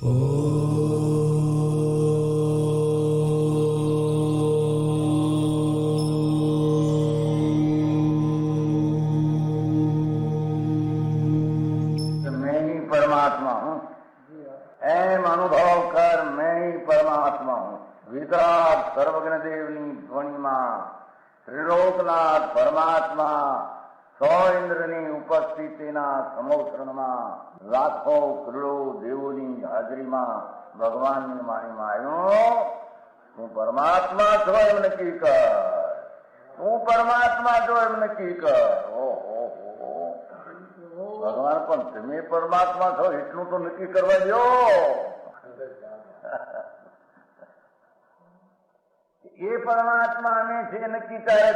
मैं ही परमात्मा हूँ, एम अनुभव कर मैं ही परमात्मा हूँ। वितराग सर्वज्ञ देवनी ध्वनिमा त्रिलोकनाथ परमात्मा सौ इंद्રની ઉપસ્થિતિના સમોત્રણમાં લાખો કરોડો દેવોની હાજરીમાં ભગવાનની વાણીમાં આવ્યો, તું પરમાત્મા છો એમ નક્કી કર, તું પરમાત્મા છો એમ નક્કી કર. ઓહો ભગવાન પણ તમે પરમાત્મા છો એટલું તો નક્કી કરવા દો. એ પરમાત્મા અમે છે નક્કી ક્યારે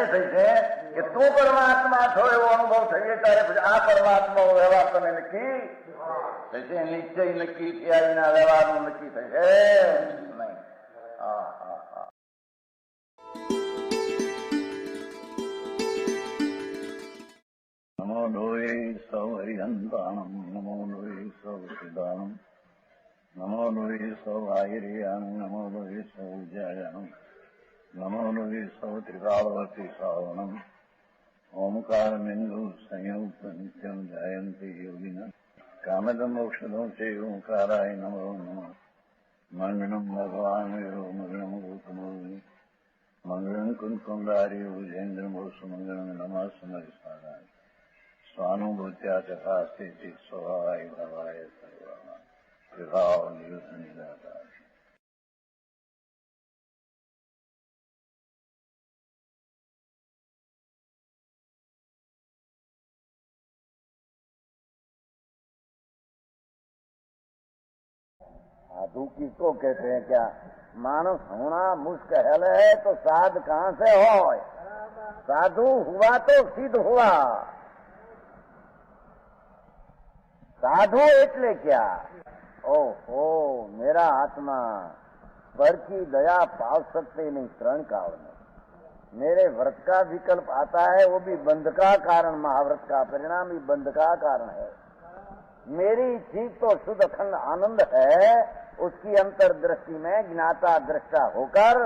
થશે કે તું પરમાત્મા છો એવો અનુભવ થશે ત્યારે આ પરમાત્મા વ્યવહાર તમે નક્કી થશે. નિશ્ચય નક્કી થયા વિના વ્યવહારનું નક્કી થશે નહીં. નમો લોહે સૌ હરિહંતાણમ, નમો લોહે સૌ સિદ્ધાણમ, નમો લોહે સૌ આયર્યાણમ, નમો લોહે સૌ જયાણમ, નમો લોહે સૌ ત્રિકાળવતી શ્રાવણમ. ઓમકાર બિંદુ સંયુક્ત નિત્યમ જાયંતિ યોગિના કામદ મોક્ષદો છે ઓંકારાય નમો નમઃ. મંગળમ ભગવાન વિરો મંગળમ ગૌતમોની મંગળમ કુંકુંડારી ભુજેન્દ્રમો સુમંગળમ નમઃ સમરિસારાય સ્વાનુભૂત્યા ચકાસ્તે સ્વભાવાય ભવાય સર્વમાં વિભાવ નિયુદ્ધ નિરાકાર. साधु किसको कहते हैं? क्या मानस होना मुश्किल है तो साध कहाँ से हो? साधु हुआ तो सिद्ध हुआ. साधु એટલે क्या? ओहो मेरा आत्मा पर की दया पाव सकते नहीं त्रण काल में. मेरे व्रत का विकल्प आता है वो भी बंध का कारण, महाव्रत का परिणाम भी बंध का कारण है. मेरी चीज तो शुद्ध अखंड आनंद है, उसकी अंतर्दृष्टि में ज्ञाता दृष्टा होकर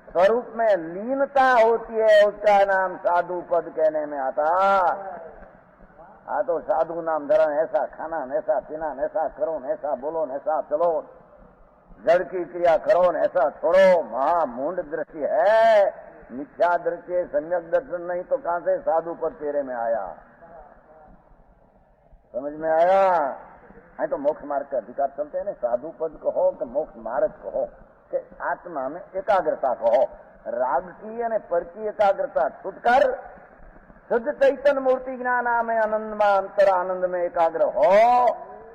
स्वरूप में लीनता होती है, उसका नाम साधु पद कहने में आता. आ तो साधु नाम धरण, ऐसा खाना ऐसा पीना, ऐसा करो ऐसा बोलो ऐसा चलो, जड़ की क्रिया करो ऐसा छोड़ो. महामूंड दृष्टि है, मिथ्या दृष्टि, सम्यक दर्शन नहीं तो कहां से साधु पद तेरे में आया? समझ में आया? है तो मोक्ष मार्ग का अधिकार चलते हैं ना. साधु पद कहो कि मोक्ष मार्ग कहो कि आत्मा में एकाग्रता कहो. राग की और पर की एकाग्रता छूटकर शुद्ध चैतन्य मूर्ति ज्ञान में आनंद में अंतर आनंद में एकाग्र हो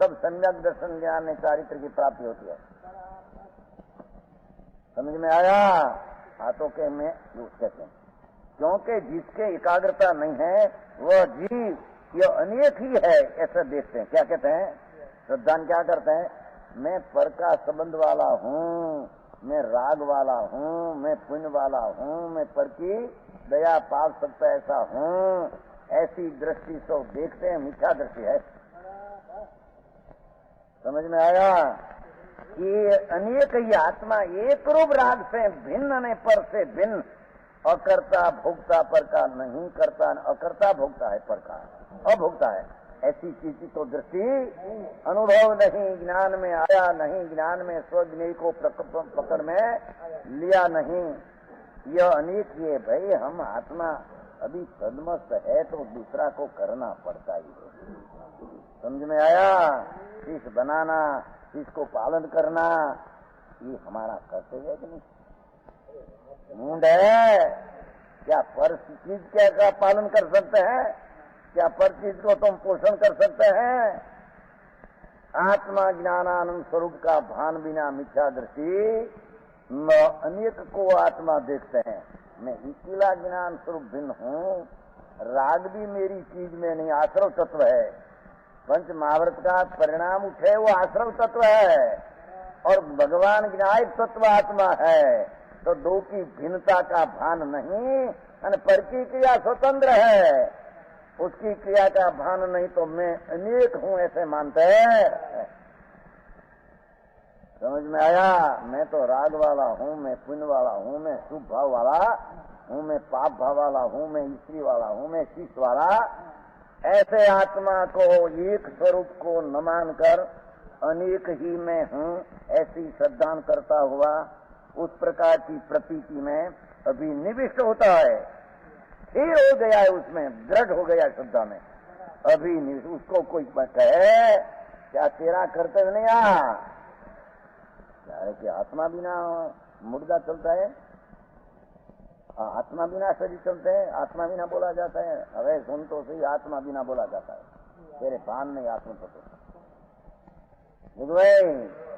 तब सम्यक दर्शन ज्ञान में चारित्र की प्राप्ति होती है. समझ में आया? हाथों के में कहते हैं क्योंकि जिसके एकाग्रता नहीं है वह जीव ये अनेक ही है ऐसा देखते हैं. क्या कहते हैं? श्रद्धान क्या करते हैं? मैं पर का संबंध वाला हूँ, मैं राग वाला हूँ, मैं पुण्य वाला हूँ, मैं पर की दया पा सकता ऐसा हूँ, ऐसी दृष्टि से देखते हैं. मिथ्या दृष्टि है. समझ में आया? ये अनेक ही आत्मा एक रूप राग से भिन्न ने पर से भिन्न, अकर्ता भोक्ता पर का नहीं करता, अकर्ता भोक्ता है पर का अभोक्ता है. ऐसी चीज की तो दृष्टि अनुभव नहीं, ज्ञान में आया नहीं, ज्ञान में स्वज्ञ को पकड़ में लिया नहीं. यह अनेक है भाई. हम आत्मा अभी सदमस्त है तो दूसरा को करना पड़ता ही है. समझ में आया? शीश बनाना, शीश को पालन करना ये हमारा कर्तव्य है कि नहीं? मूंड है क्या पर चीज क्या का पालन कर सकते हैं? क्या पर चीज को तुम पोषण कर सकते हैं? आत्मा ज्ञानानंद स्वरूप का भान बिना मिथ्या दृष्टि अनेक को आत्मा देखते हैं. मैं अकेला ज्ञान स्वरूप भिन्न हूँ, राग भी मेरी चीज में नहीं, आश्रव तत्व है. पंच महाव्रत का परिणाम उठे वो आश्रव तत्व है और भगवान ज्ञायक तत्व आत्मा है. तो दो की भिन्नता का भान नहीं और पर की क्रिया स्वतंत्र है, उसकी क्रिया का भान नहीं तो मैं अनेक हूँ ऐसे मानते हैं. समझ में आया? मैं तो राग वाला हूँ, मैं पुण्य वाला हूँ, मैं शुभ भाव वाला हूँ, मैं पाप भाव वाला हूँ, मैं स्त्री वाला हूँ, मैं शिष वाला। ऐसे आत्मा को, एक स्वरूप को न मानकर अनेक ही मैं हूँ ऐसी श्रद्धा करता हुआ उस प्रकार की प्रतीति में अभी निविष्ट होता है, स्थिर हो गया है, उसमें दृढ़ हो गया श्रद्धा में। अभी उसको कोई कहे क्या तेरा कर्तव्य नहीं क्या है कि आत्मा बिना मुर्दा चलता है, आत्मा बिना शरीर चलते हैं, आत्मा बिना बोला जाता है। अरे सुन तो सही, आत्मा बिना बोला जाता है, तेरे पान नहीं आत्मा तो भाई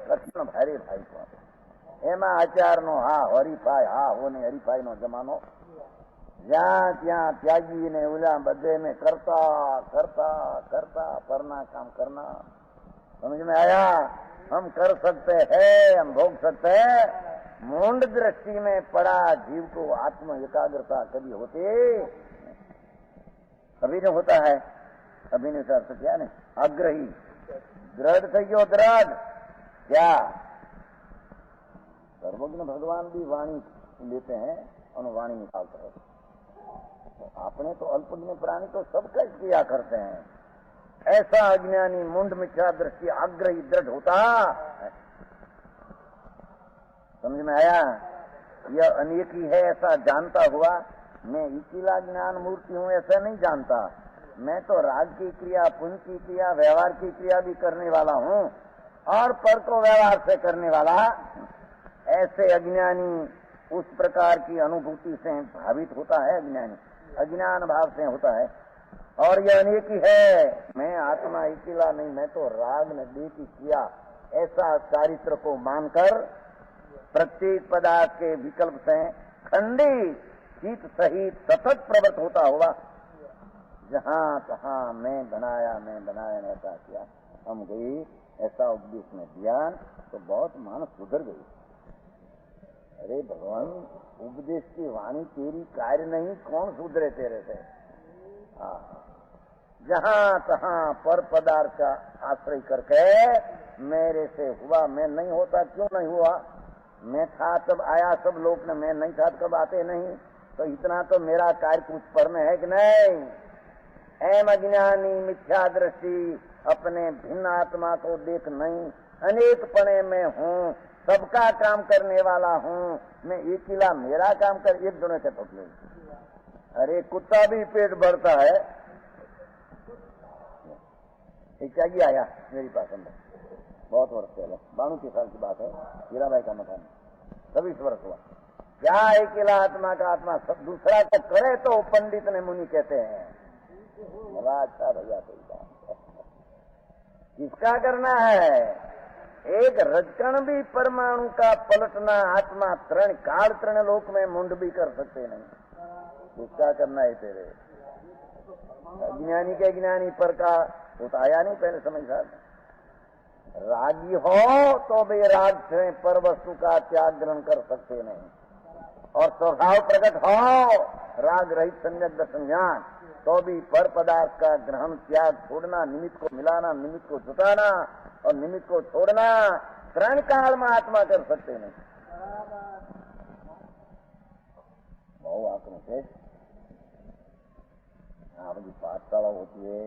कृष्ण भाई भाई को एमा आचार नो हा हरिफाई हा होने हरिफाई नो जमानो જ્યાં ત્યાં ત્યાગી ને ઉલા બધે में करता करता करता परना काम करना। समझ में आया? हम कर सकते हैं, हम भोग सकते हैं। मूंड दृष्टि में पड़ा जीव को आत्म एकाग्रता कभी होती कभी नहीं होता है। कभी नहीं कर सकते क्या नहीं, आग्रही दृढ़ થઈ ગયો दृढ़ क्या? सर्वज्ञ भगवान भी वाणी लेते हैं और वाणी निकालते हैं। तो आपने तो अल्पज्ञ प्राणी तो सबका क्रिया करते हैं। ऐसा अज्ञानी मुंड मिथ्या दृष्टि आग्रही दृढ़ होता है। समझ में आया? यह अनेक ही है ऐसा जानता हुआ मैं इकीला ज्ञान मूर्ति हूं ऐसा नहीं जानता। मैं तो राग की क्रिया, पुण्य की क्रिया, व्यवहार की क्रिया भी करने वाला हूं और पर को व्यवहार से करने वाला। ऐसे अज्ञानी उस प्रकार की अनुभूति से भावित होता है। अज्ञानी अज्ञान भाव से होता है और यह अनेक ही है। मैं आत्मा अकेला नहीं, मैं तो राग ने देह की क्रिया ऐसा चारित्र को मानकर प्रत्येक पदार्थ के विकल्प से खंडी चित सहित सतत प्रवृत्त होता हुआ जहां तहां मैं बनाया ऐसा किया हम गई ऐसा उपदेश में दिया तो बहुत मानस सुधर गई। अरे भगवान, उपदेश की वाणी तेरी कार्य नहीं, कौन सुधरे तेरे से? जहां तहां पर पदार्थ का आश्रय करके मेरे से हुआ, मैं नहीं होता क्यों नहीं हुआ? मैं था तब आया सब लोग ने, मैं नहीं था कब आते नहीं। तो इतना तो मेरा कार्य कुछ पर में है कि नहीं? एम अज्ञानी मिथ्या दृष्टि अपने भिन्न आत्मा को देख नहीं, अनेक पने में हूँ, सबका काम करने वाला हूँ, मैं अकेला मेरा काम कर एक दोनों से पकड़े। अरे कुत्ता भी पेट भरता है। एक त्यागी आया मेरी पास अंदर, बहुत वर्ष पहले, 92 साल की बात है, हीरा भाई का मकान, 26 वर्ष हुआ। क्या अकेला आत्मा का आत्मा सब दूसरा को करे तो पंडित ने मुनि कहते हैं। बड़ा अच्छा भैया किसका करना है? एक रजकण भी परमाणु का पलटना आत्मा तृण काल तृण लोक में मुंड भी कर सकते नहीं। किसका करना है तेरे? अज्ञानी के ज्ञानी पर का उताया नहीं पहले समझ साहब। रागी हो तो भी राग से पर वस्तु का त्याग ग्रहण कर सकते नहीं और स्वभाव प्रकट हो राग रहित सम्यक दर्शन ज्ञान तो भी पर पदार्थ का ग्रहण त्याग छोड़ना, निमित्त को मिलाना, निमित्त को जुटाना और निमित्त को छोड़ना तृण काल में आत्मा कर सकते नहीं। बहु आंकड़ों से हमारी पाठशाला होती है,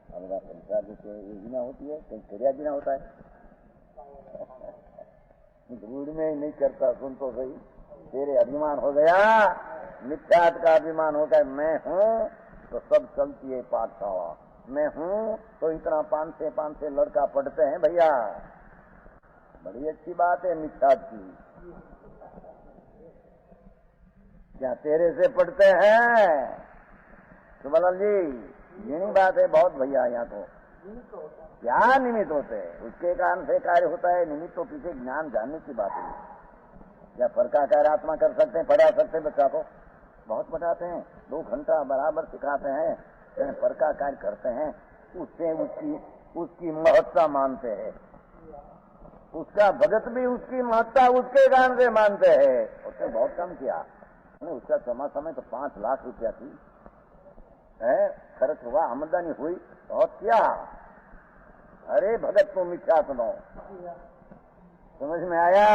हमारा संसार जैसे योजना होती है, कहीं क्रिया बिना होता है। रूढ़ में ही नहीं करता, सुन तो सही, तेरे अभिमान हो गया, मिथ्यात्व का अभिमान हो गया। मैं हूँ तो सब चलती है पाठशाला, मैं हूँ तो इतना 5 से लड़का पढ़ते हैं भैया, बड़ी अच्छी बात है मिथ्यात्व की। क्या तेरे से पढ़ते हैं सुबलाल जी? ये नहीं बात है बहुत भैया, यहाँ तो क्या निमित्त होते हैं, उसके कारण से कार्य होता है। निमित्त तो पीछे ज्ञान जानने की बात है। क्या फर्का कार्य आत्मा कर सकते हैं, पढ़ा सकते हैं बच्चा को? बहुत पढ़ाते हैं, 2 घंटा बराबर सिखाते हैं, फर्का कार्य करते हैं, उससे उसकी महत्ता मानते हैं, उसका भगत भी उसकी महत्ता उसके कारण से मानते हैं। उसने बहुत कम किया, उसका समय तो 5 लाख रुपया थी खर्च हुआ, आमदनी हुई, बहुत क्या? अरे भगत को मिथ्या सुनो, समझ में आया?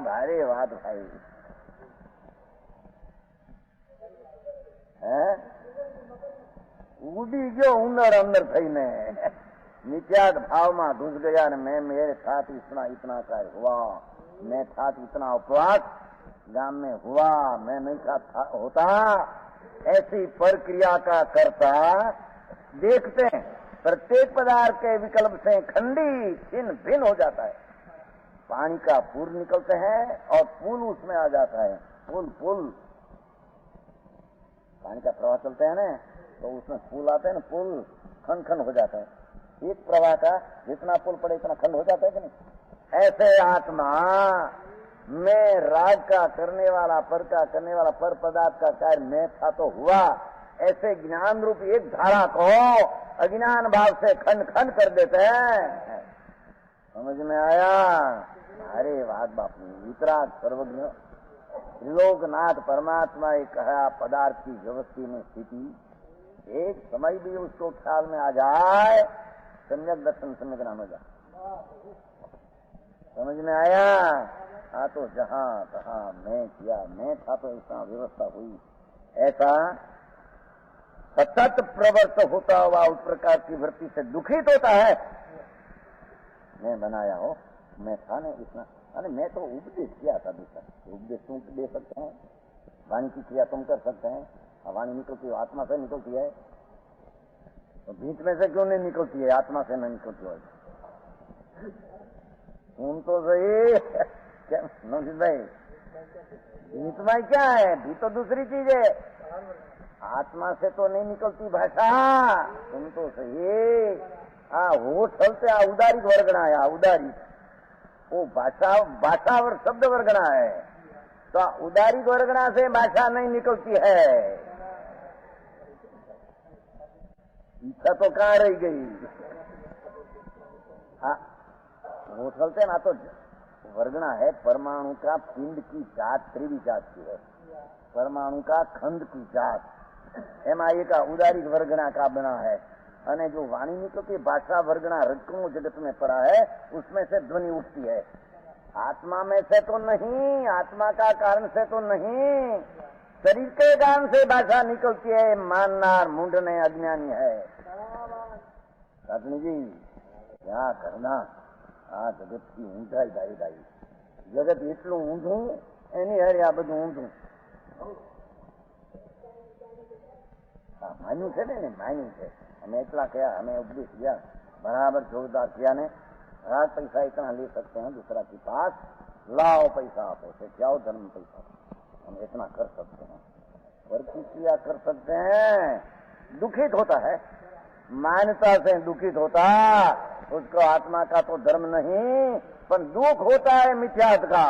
भारी बात भाई है। उड़ी गयो उंदर अंदर थईने मिथ्यात भाव में घुस गया ने मैं मेरे साथ इतना इतना कार्य हुआ, मैं साथ इतना उपवास गांव में हुआ, मैं नहीं था होता। ऐसी प्रक्रिया का करता देखते हैं प्रत्येक पदार्थ के विकल्प से खंडी छिन्न भिन्न हो जाता है। पानी का पूर निकलते हैं और पुल उसमें आ जाता है। पुल पुल पानी का प्रवाह चलते हैं ना, तो उसमें पुल आते हैं ना, पुल खंड खंड हो जाता है। एक प्रवाह का जितना पुल पड़े इतना खंड हो जाता है कि नहीं? ऐसे आत्मा में राग का करने वाला, पर का करने वाला, पर पदार्थ का कार्य मैं था तो हुआ। ऐसे ज्ञान रूप एक धारा को अज्ञान भाव से खंड खंड कर देते हैं। समझ में आया? अरे बात बापू वितराग सर्वज्ञ त्रिलोकनाथ परमात्मा एक कहा पदार्थ की व्यवस्थी में स्थिति एक समय भी उसको ख्याल में आ जाए, सम्यक दर्शन सम्यक नाम हो जाए। समझ में आया? हाँ, तो जहां तहां मैं किया, मैं था तो ऐसा व्यवस्था हुई। ऐसा सतत प्रवर्त होता हुआ उस प्रकार की वृत्ति से दुखित होता है। मैं बनाया हो, मैं था नहीं इतना, अरे मैं तो उपदेश किया था दूसरा। उपदेश तुम दे सकते हैं, वाणी की क्रिया तुम कर सकते हैं। वाणी निकलती है आत्मा से निकलती है, तो बीच में से क्यों नहीं निकलती है? आत्मा से नहीं निकलती है। तुम तो सही क्या नौशीद भाई, बीच में क्या है? भी तो दूसरी चीज है। आत्मा से तो नहीं निकलती भाषा। तुम तो सही हो चलते उदारी वर्गना है, उदारी वो भाषा और शब्द वर्गना है, तो उदारी वर्गना से भाषा नहीं निकलती है। इच्छा तो कहाँ रह गई? वो चलते ना तो वर्गना है परमाणु का पिंड की जात त्रिवी जात की है, परमाणु का खंड की जात एमा एक उदारी वर्गना का बना है। अने जो वाणी निकलती भाषा वर्गना रजकणु जगत में पड़ा है, उसमें से ध्वनि उठती है। आत्मा में से तो नहीं, आत्मा का कारण से तो नहीं, शरीर के कारण से भाषा निकलती है। माननार मुंडने अज्ञानी है। रत्नी जी क्या करना? आ जगत की ऊंचाई दाई दाई, जगत એટલું ઊંધું એની હારે આ બધું ઊંધું માન્યું છે ને, માન્યું છે। અમે એટલા કયા, અમે ઉપદેશ किया बराबर जोरदार किया ने। रात पैसा इतना ले सकते हैं दूसरा के पास, लाओ पैसा आपो से जाओ धर्म पैसा, हम इतना कर सकते हैं। वर्ती क्रिया कर सकते हैं। दुखित होता है, मान्यता से दुखित होता, उसको आत्मा का तो धर्म नहीं पर दुख होता है मिथ्यात का।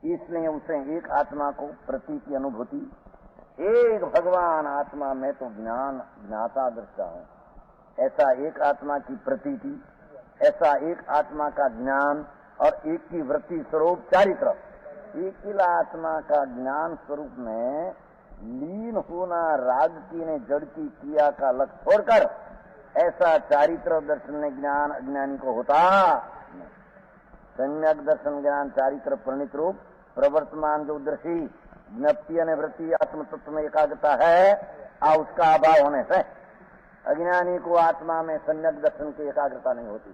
इसलिए उसे एक आत्मा को प्रतीति अनुभूति, एक भगवान आत्मा में तो ज्ञान ज्ञाता दृष्टा हूं, ऐसा एक आत्मा की प्रतीति, ऐसा एक आत्मा का ज्ञान और एक की वृत्ति स्वरूप चारित्र, एक ही आत्मा का ज्ञान स्वरूप में लीन होना राग की ने जड़ की क्रिया का लक्ष्य छोड़कर ऐसा चारित्र दर्शन ज्ञान अज्ञानी को होता। सम्यक दर्शन ज्ञान चारित्र प्रणित रूप प्रवर्तमान जो दृष्टि ज्ञप्ति और वृत्ति आत्म तत्व में एकाग्रता है, उसका अभाव होने से अज्ञानी को आत्मा में सम्यक दर्शन की एकाग्रता नहीं होती,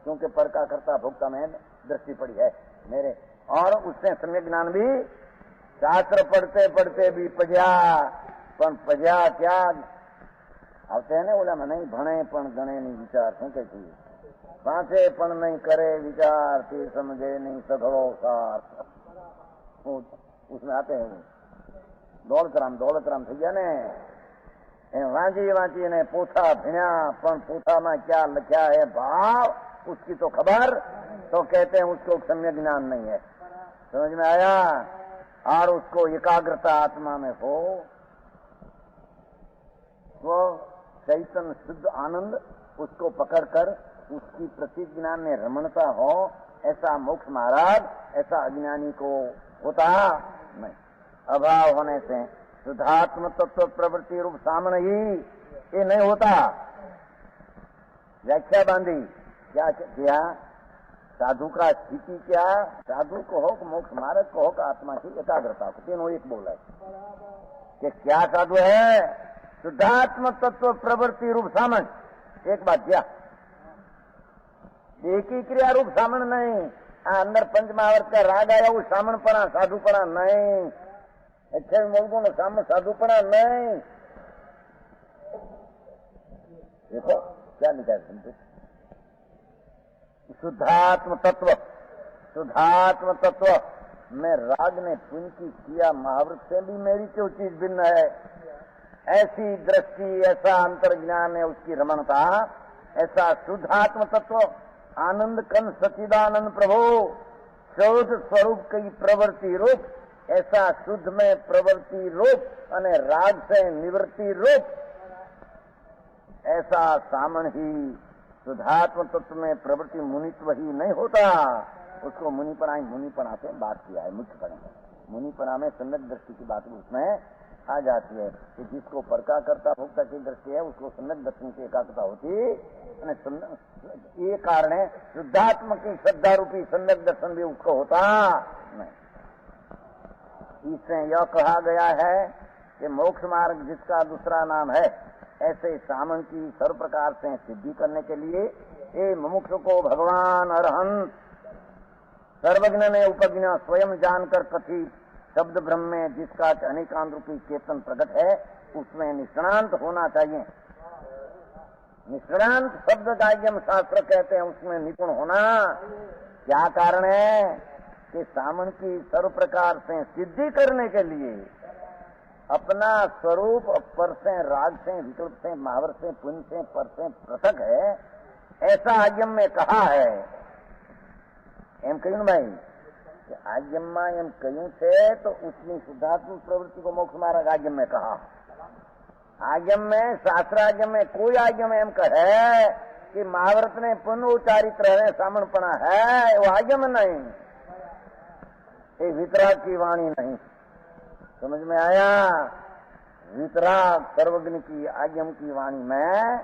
क्योंकि पर का कर्ता भोक्ता में दृष्टि पड़ी है मेरे। और उससे सम्यक ज्ञान भी शास्त्र पढ़ते पढ़ते भी पढ़्या क्या આવતે ને ઓલામાં નહીં ભણે પણ ગણે નહીં વિચાર, શું કે છે વાંચે પણ નહીં કરે વિચાર, તે સમજે નહીં સઘળો સાર। उसमें आते हैं दौलतराम થઈ ગયા ને, વાંચી વાંચીને પોથા ભણ્યા પણ પોથામાં क्या લખ્યા है भाव उसकी तो खबर, तो कहते हैं उसको सम्यक ज्ञान नहीं है। समझ में आया? और उसको एकाग्रता आत्मा में हो, वो चैतन्य शुद्ध आनंद उसको पकड़कर उसकी प्रतीक ज्ञान में रमणता हो, ऐसा मोक्ष महाराज ऐसा अज्ञानी को होता नहीं। अभाव होने से शुद्धात्म तत्व प्रवृत्ति रूप सामने ही ये नहीं होता। व्याख्या बांधी क्या किया? साधु का स्थिति क्या? साधु को हो, मोक्ष मार्ग को हो, आत्मा की एकाग्रता को, तीनों एक बोल है कि क्या साधु है? शुद्धात्म तत्व प्रवृत्ति रूप सामन। एक बात क्या, एक ही क्रिया रूप सामन नहीं। अंदर पंचमहावर्त का राग आया वो सामनपना साधुपना नहीं। अच्छे मुल्कों ने सामने साधुपना नहीं। देखो क्या लिखा है, समझो। शुद्धात्म तत्व, शुद्धात्म तत्व में राग ने पुंची किया महावृत से भी मेरी क्यों चीज भिन्न है? ऐसी दृष्टि, ऐसा अंतर्ज्ञान है उसकी रमणता। ऐसा शुद्धात्म तत्व आनंद कन सचिदानंद प्रभु शोध स्वरूप की प्रवृत्ति रूप, ऐसा शुद्ध में प्रवृत्ति रूप अने राग से निवृत्ति रूप ऐसा सामन ही शुद्धात्म तत्व में प्रवृत्ति मुनित्व ही नहीं होता। उसको मुनिपना से बात किया है। मुख्यपना मुनिपना में सम्यक दृष्टि की बात उसमें आ जाती है कि जिसको परका करता भोक्ता की दृष्टि है उसको सम्यक दर्शन की एकाग्रता होती। ये कारण है शुद्धात्म की श्रद्धा रूपी सम्यक दर्शन भी उसको होता नहीं। इससे यह कहा गया है कि मोक्ष मार्ग जिसका दूसरा नाम है, ऐसे सामन की सर्व प्रकार से सिद्धि करने के लिए ये मुमुक्षु को भगवान अरहंत सर्वज्ञ ने उपज्ञ स्वयं जानकर कथित शब्द ब्रह्म में जिसका अनेकांत रूपी चेतन प्रकट है उसमें निष्णांत होना चाहिए। निष्णांत शब्द दायम शास्त्र कहते हैं, उसमें निपुण होना। क्या कारण है कि सामन की सर्व प्रकार से सिद्धि करने के लिए अपना स्वरूप पर से, राग से, विकल्प से, महावर से, पुण्य से, पर से पृथक है, ऐसा आज्ञम में कहा है। एम कहूं भाई आज्ञम में एम कहूं थे तो उसने शुद्धात्म प्रवृत्ति को मोक्ष मार्ग आज्ञम में कहा। आज्ञम में, शास्त्राज्ञम में कोई आज्ञम एम कहे कि महाव्रत ने पुण्य उच्चारित रहे सामणपना है, वो आज्ञम नहीं, ये वितराग की वाणी नहीं। समझ में आया? वितराग सर्वज्ञ की आज्ञम की वाणी में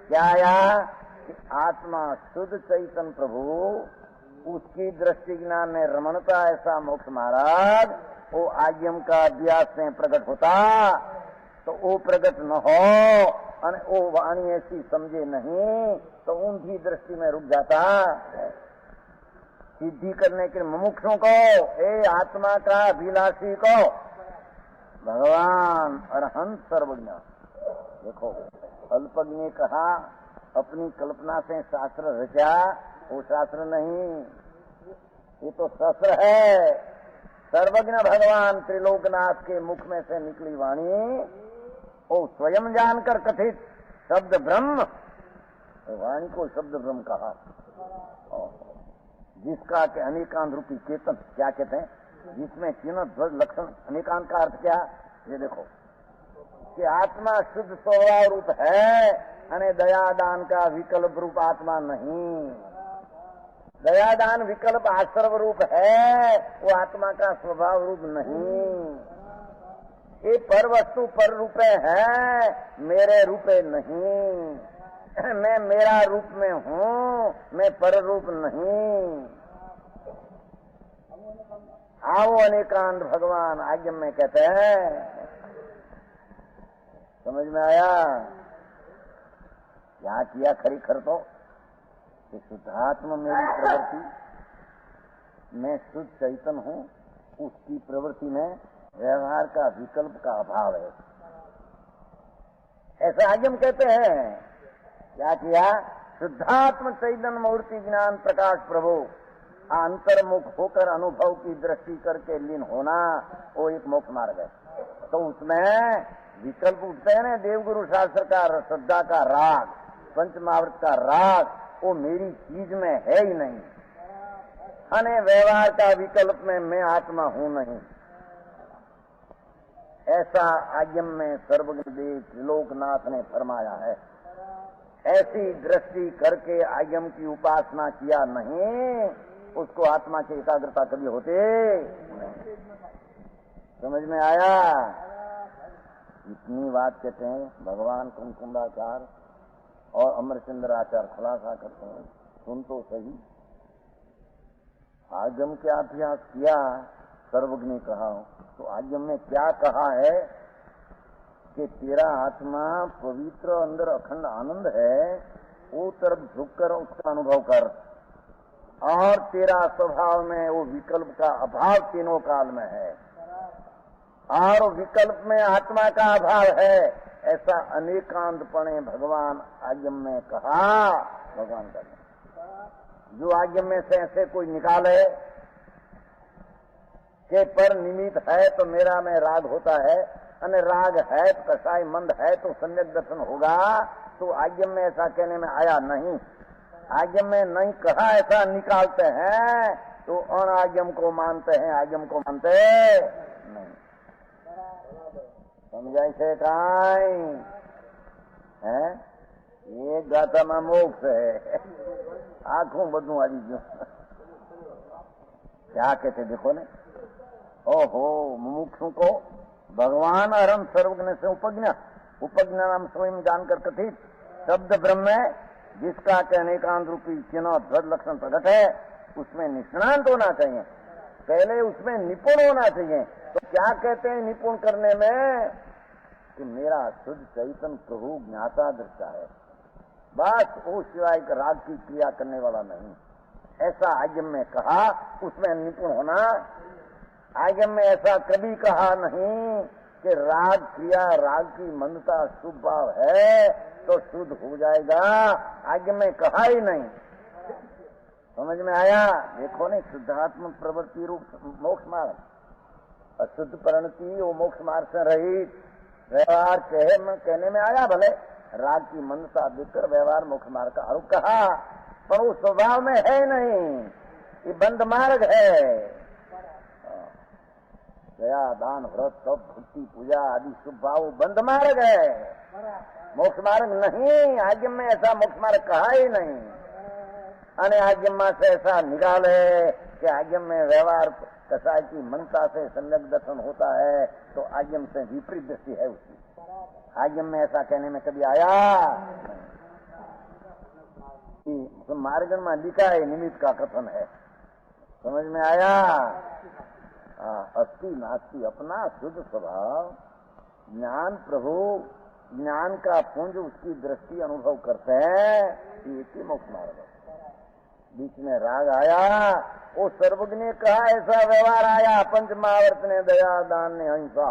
क्या आया कि आत्मा शुद्ध चैतन्य प्रभु उसकी दृष्टि ज्ञान में रमणता ऐसा मोक्ष महाराज वो आज्ञम का अभ्यास से प्रकट होता तो वो प्रकट न हो और वो वाणी ऐसी समझे नहीं तो उनकी दृष्टि में रुक जाता। सिद्धि करने के मुमुक्षों को, ए आत्मा का अभिलाषी को भगवान अरहंत सर्वज्ञ। देखो अल्पज्ञ कहा अपनी कल्पना से शास्त्र रचा, वो शास्त्र नहीं, ये तो शस्त्र है। सर्वज्ञ भगवान त्रिलोकनाथ के मुख में से निकली वाणी वो स्वयं जानकर कथित शब्द ब्रह्म, वाणी को शब्द ब्रह्म कहा, जिसका के अनेकांत रूपी चेतन क्या कहते हैं, जिसमें तीनों ध्वज लक्षण। अनेकांत का अर्थ क्या? ये देखो कि आत्मा शुद्ध स्वभाव रूप है अने दयादान का विकल्प रूप आत्मा नहीं। दयादान विकल्प आश्रव रूप है, वो आत्मा का स्वभाव रूप नहीं। ये पर वस्तु पर रूपे है, मेरे रूपे नहीं। मैं मेरा रूप में हूँ, मैं पर रूप नहीं। आओ अनेकांत भगवान आज्ञम में कहते हैं। समझ में आया? क्या किया खरीखर तो कि शुद्धात्म मेरी प्रवृत्ति, मैं शुद्ध चैतन्य हूँ, उसकी प्रवृत्ति में व्यवहार का विकल्प का अभाव है, ऐसा आज्ञम कहते हैं। क्या किया? शुद्धात्म चैतन्य मूर्ति ज्ञान प्रकाश प्रभु अंतर्मुख होकर अनुभव की दृष्टि करके लीन होना, वो एक मोक्ष मार्ग है। तो उसमें विकल्प उठते हैं ना, देवगुरु शास्त्र का श्रद्धा का राग, पंचमहावर्त का राग, वो मेरी चीज में है ही नहीं। अने व्यवहार का विकल्प में मैं आत्मा हूं नहीं, ऐसा आज्ञम में सर्वज्ञ देव त्रिलोकनाथ ने फरमाया है। ऐसी दृष्टि करके आज्ञम की उपासना किया नहीं, उसको आत्मा की एकाग्रता कभी होते नहीं। समझ में आया? इतनी बात कहते हैं भगवान कुमकुंडाचार्य और अमरचंद्र आचार्य खुलासा करते हैं सुन तो सही। आगम के अभ्यास किया, सर्वज्ञ ने कहा, तो आगम में क्या कहा है कि तेरा आत्मा पवित्र अंदर अखंड आनंद है, वो तरफ झुककर उसका अनुभव कर, और तेरा स्वभाव में वो विकल्प का अभाव तीनों काल में है, और विकल्प में आत्मा का अभाव है, ऐसा अनेकांतपणे भगवान आगम में कहा। भगवान का जो आगम में से ऐसे कोई निकाले के पर निमित्त है तो मेरा में राग होता है, अन्य राग है तो कसाई मंद है तो सम्यक दर्शन होगा, तो आगम में ऐसा कहने में आया नहीं। आगम में नहीं कहा, ऐसा निकालते हैं तो अन आगम को मानते हैं, आगम को मानते नहीं। समझाई से काई है ये गाथा मोक्ष है। आंखों बदू आ गयो क्या कहते देखो ने। ओहो, मुमुक्षु को भगवान अरम सर्वज्ञ से उपज्ञा नाम स्वयं जानकर कथित शब्द ब्रह्म है, जिसका कहने का रूपी चिन्ह ध्वज लक्षण प्रकट है, उसमें निष्णांत होना चाहिए, पहले उसमें निपुण होना चाहिए। तो क्या कहते हैं निपुण करने में कि मेरा शुद्ध चैतन्य प्रभु ज्ञाता दृष्टा है, बस वो सिवाय राग की क्रिया करने वाला नहीं, ऐसा आगम में कहा, उसमें निपुण होना। आगम में ऐसा कभी कहा नहीं कि राग क्रिया, राग की मंदता शुभ भाव है तो शुद्ध हो जाएगा, आगम में कहा ही नहीं। समझ में आया? देखो ने, शुद्धात्मक प्रवृत्ति रूप मोक्ष मार्ग, अशुद्ध परिणति वो मोक्ष मार्ग से रहित व्यवहार कहने में आया, भले राग की मंदता देखकर व्यवहार मोक्ष मार्ग का आरोप कहा, पर वो स्वभाव में है नहीं, ये बंद मार्ग है। दया दान व्रत तप भक्ति पूजा आदि शुभ भाव बंद मार्ग है, मोक्ष मार्ग नहीं। आगम में ऐसा मोक्ष मार्ग कहा ही नहीं, अने आगम से ऐसा निकाले कि आगम में व्यवहार कसाय की मनता से सम्यक दर्शन होता है, तो आगम से विपरीत दृष्टि है उसकी। आगम में ऐसा कहने में कभी आया तो मार्गन में लिखा है, निमित्त का कथन है। समझ में आया? अस्थि नास्ति, अपना शुद्ध स्वभाव ज्ञान प्रभु, ज्ञान का पुंज उसकी दृष्टि अनुभव करते हैं, ये मोक्ष मार्ग है। बीच में राग आया, वो सर्वज्ञ ने कहा ऐसा व्यवहार आया, पंचमावर्त ने दया दान ने अहिंसा,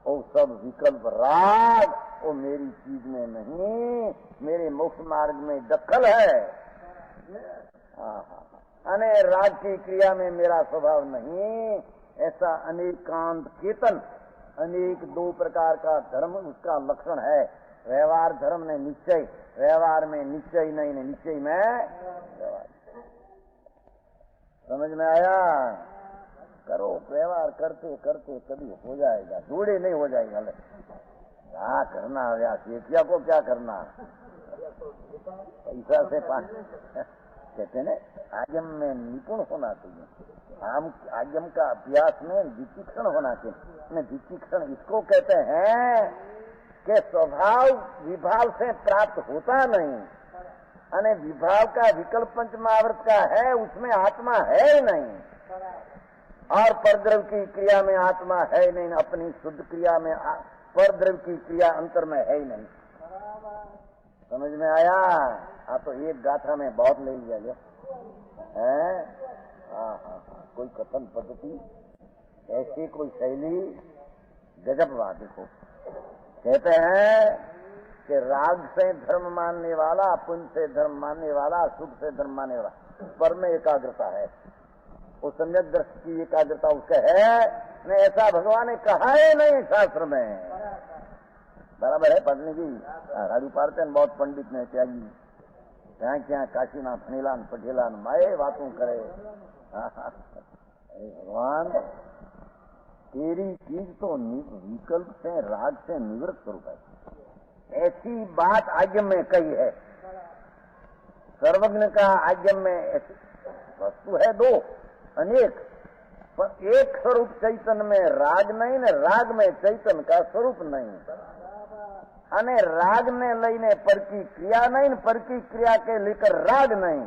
वो सब विकल्प राग, वो मेरी चीज में नहीं, मेरे मोक्ष मार्ग में दखल है। अने राग की क्रिया में मेरा स्वभाव नहीं, ऐसा अनेकांत चेतन, अनेक दो प्रकार का धर्म उसका लक्षण है। व्यवहार धर्म ने निश्चय, व्यवहार में निश्चय नहीं, निश्चय में व्यवहार। समझ में आया? करो, व्यवहार करते करते कभी हो जाएगा, दूढ़े नहीं हो जाएगा। क्या करना व्यास, एशिया को क्या करना, पैसा से कहते हैं आगम में निपुण होना चाहिए। आगम का अभ्यास में विचक्षण होना चाहिए। विचक्षण इसको कहते हैं कि स्वभाव विभाव से प्राप्त होता नहीं, अने विभाव का विकल्प पंचमावर्त का है, उसमें आत्मा है ही नहीं, और परद्रव्य की क्रिया में आत्मा है ही नहीं, अपनी शुद्ध क्रिया में परद्रव्य की क्रिया अंतर में है ही नहीं। समझ में आया? तो एक गाथा में बहुत ले लिया गया है। कोई कथन पद्धति ऐसी कोई शैली गजब बात। देखो, कहते हैं कि राग से धर्म मानने वाला, पुण्य से धर्म मानने वाला, सुख से धर्म मानने वाला, पर में एकाग्रता है, वो सम्यक दृष्टि की एकाग्रता उसका है। ने ऐसा भगवान ने कहा ही नहीं शास्त्र में। बराबर है पत्नी जी, राजू पार्तन बहुत पंडित ने त्यागी, क्या क्या काशीना फणीलान पटेलान माए बातों करे। भगवान तेरी चीज तो विकल्प से राग से निवृत्त स्वरूप है, ऐसी बात आज्ञा में कही है। सर्वज्ञ का आज्ञा में ऐसी वस्तु है दो अनेक, पर एक स्वरूप चैतन्य में राग नहीं, न राग में चैतन्य का स्वरूप नहीं। અને રાગને લઈને પરકી ક્રિયા नहीं, परकी क्रिया के लेकर राग नहीं।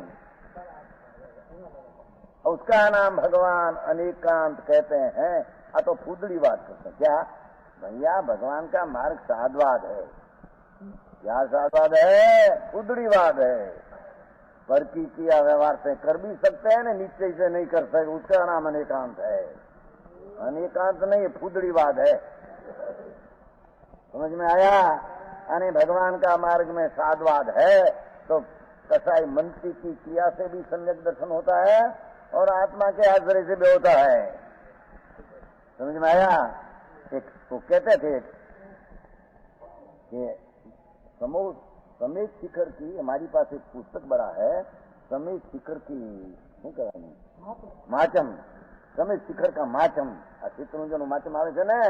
उसका नाम भगवान अनेकांत कहते हैं। तो फूदड़ी बात करते हैं क्या भैया? भगवान का मार्ग साधवाद है। क्या साधवाद है? फूदड़ीवाद है। परकी क्रिया व्यवहार से कर भी सकते हैं ना, नीचे से नहीं कर सकते, उसका नाम अनेकांत है। अनेकांत नहीं, फूदड़ीवाद है। समझ में आया? यानी भगवान का मार्ग में साधवाद है तो कसाई मंत्री की क्रिया से भी सम्यक दर्शन होता है और आत्मा के आश्रय से भी होता है। समझ में आया? एक वो कहते थे कि समेत शिखर की, हमारी पास एक पुस्तक बड़ा है, समेत शिखर की શું કહેવાનું? માચમ। સમેત शिखर का माचम। આ ચિત્તરંજન माचम આવે છે ને,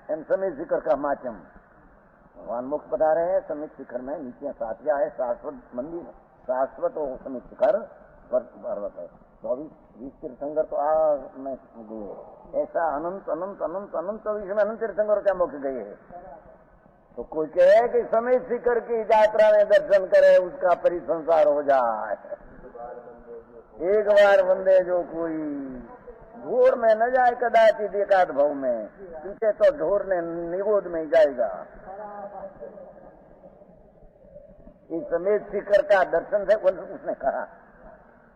એમ સમેત शिखर का माचम। भगवान मुक्त बता रहे हैं समेत शिखर में नीचे साथिया है, शाश्वत मंदिर, शाश्वत और समेत शिखर पर्वत है। 24-20 तीर्थंकर तो में गए, ऐसा अनंत अनंत अनंत अनंत विश्व में अनंत तीर्थंकर क्या मोक्ष गए है। तो कोई कहे कि समेत शिखर की यात्रा में दर्शन करे उसका परिसंसार हो जाए। एक बार वंदे जो कोई घोर में न जाए कदाचित एकाध भाव में, पीछे तो ढोर ने निगोद में जाएगा। इस समेत शिखर का दर्शन से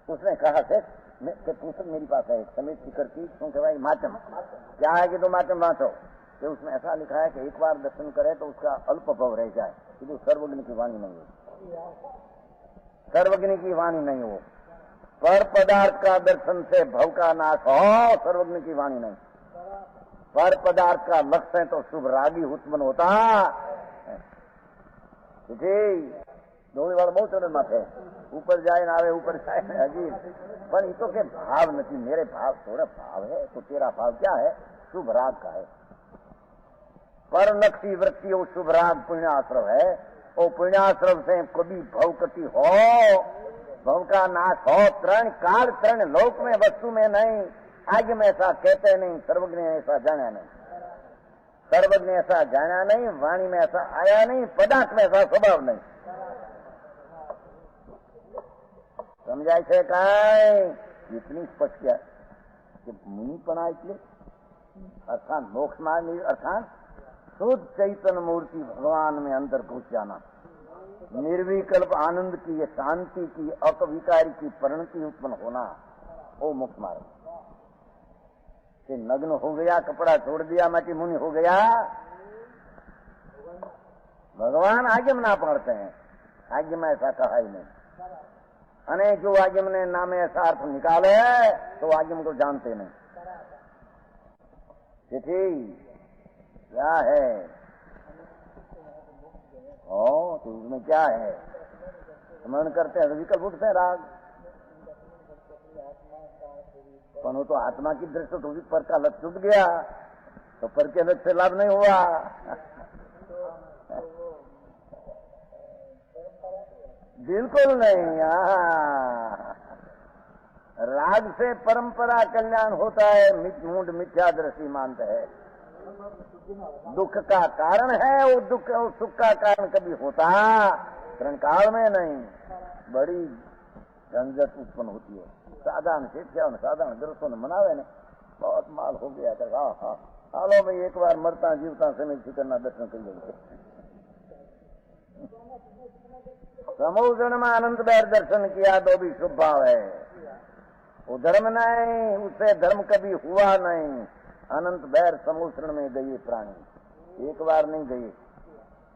उसने कहा से पुस्तक मेरी पास है समेत शिखर की, क्योंकि भाई माचम क्या है कि तो माचम बांटो कि उसमें ऐसा लिखा है कि एक बार दर्शन करे तो उसका अल्प भव रह जाए, क्योंकि सर्वज्ञ की वाणी नहीं हो, सर्वज्ञ की वाणी नहीं हो। पर पदार्थ का दर्शन से भव का नाश हो, सर्वज्ञ की वाणी नहीं। पर पदार्थ का लक्ष्य तो शुभ रागी उत्पन्न होता। દોડી વાળો બહુ ચરણ માં છે, ઉપર જાય ને આવે, ઉપર જાય ને હજી, પણ એ તો કે ભાવ નથી, मेरे भाव थोड़ा भाव है, तो तेरा भाव क्या है? शुभ राग का है। पर लक्षी वृत्ति वो शुभ राग पुण्याश्रव है। वो पुण्याश्रव से कभी भव कति हो, भव का नाश हो, तरण काल तरण लोक में वस्तु में नहीं, आगे में ऐसा कहते नहीं, सर्वज्ञ ऐसा जाना नहीं, सर्वज्ञ ऐसा जाना नहीं, वाणी में ऐसा आया नहीं, पदार्थ में ऐसा स्वभाव नहीं। समझाय છે કાંઈ? इतनी स्पष्ट क्या कि मुनिपणा એટલે अर्थात मोक्ष मार्ग अर्थात शुद्ध चैतन्य मूर्ति भगवान में अंदर घुस जाना, निर्विकल्प आनंद की, शांति की, अकविकारी की परिणति उत्पन्न होना, वो मोक्ष मार्ग। से नग्न हो गया, कपड़ा छोड़ दिया, माटी मुनि हो गया, भगवान आगे में ना पढ़ते हैं, आगे में ऐसा कहा ही नहीं। अने जो आगम ने नामे ऐसा अर्थ निकाले तो आगम को जानते नहीं। चिट्ठी क्या है? तो उसमें क्या है? स्मरण करते हैं तो विकल्प उठते हैं राग, पर वो तो आत्मा की दृष्टि तो भी पर का लक्ष्य छूट गया, तो पर के लक्ष्य से लाभ नहीं हुआ। बिल्कुल नहीं। राग से परंपरा कल्याण होता है, मूढ़ मिथ्या दृष्टि मानते है, दुख का कारण है वो, दुख और सुख का कारण कभी होता क्षण काल में नहीं, बड़ी झंझट उत्पन्न होती है। साधारण शिक्षा साधारण दृष्टों ने मनावे ने बहुत माल हो गया कर, हाँ हालो भाई एक बार मरता जीवता समेत शिखर दर्शन कर लेंगे। समुद्र में अनंत बार दर्शन किया तो भी शुभ भाव है, वो धर्म नहीं, उससे धर्म कभी हुआ नहीं। अनंत बार समुद्र में गए प्राणी, एक बार नहीं गए।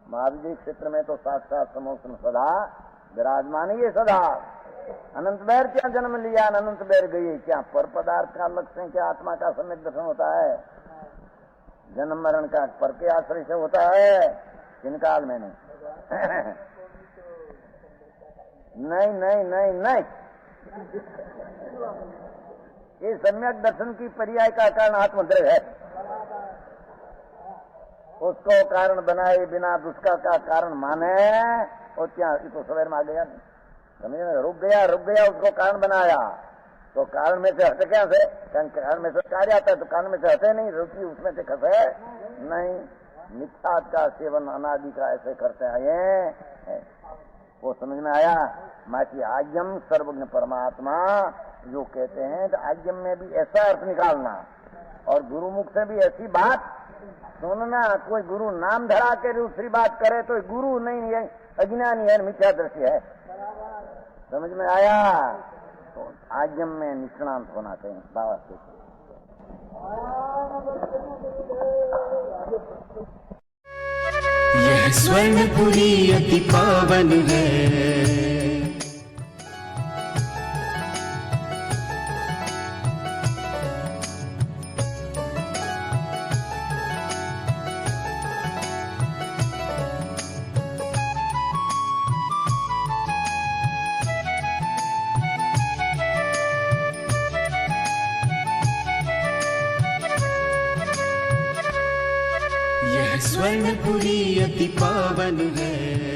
महावीर क्षेत्र में तो साक्षात समुद्र सदा विराजमान ही है, सदा अनंत बार क्या जन्म लिया, अनंत बार गए। क्या पर पदार्थ का लक्ष्य क्या आत्मा का सम्यक दर्शन होता है? जन्म मरण का पर के आश्रय से होता है, किन काल में नहीं। नहीं नहीं नहीं नहीं, ये सम्यक दर्शन की पर्याय का कारण आत्मद्रव्य है। उसको कारण बनाए बिना दुष्का का कारण माने, और क्या तो सवेर में आ गया, समझे? रुक गया उसको कारण बनाया, तो कारण में से हटे क्या से? कारण में से कार्य आता है, तो कारण में से हटे नहीं, रुचि उसमें से खसे नहीं। मिथ्या का सेवन अनादि का ऐसे करते आए हैं। वो समझ में आया। माची आज्ञम सर्वज्ञ परमात्मा जो कहते हैं, तो आज्ञम में भी ऐसा अर्थ निकालना और गुरुमुख से भी ऐसी बात सुनना। कोई गुरु नाम धरा के दूसरी बात करे तो गुरु नहीं है, अज्ञानी है, मिथ्या दृष्टि है। समझ में आया। तो आज्ञम में निष्णांत होना चाहिए बाबा से। यह स्वर्णपुरी अति पावन है। यह स्वर्णपुरी अति पावन है।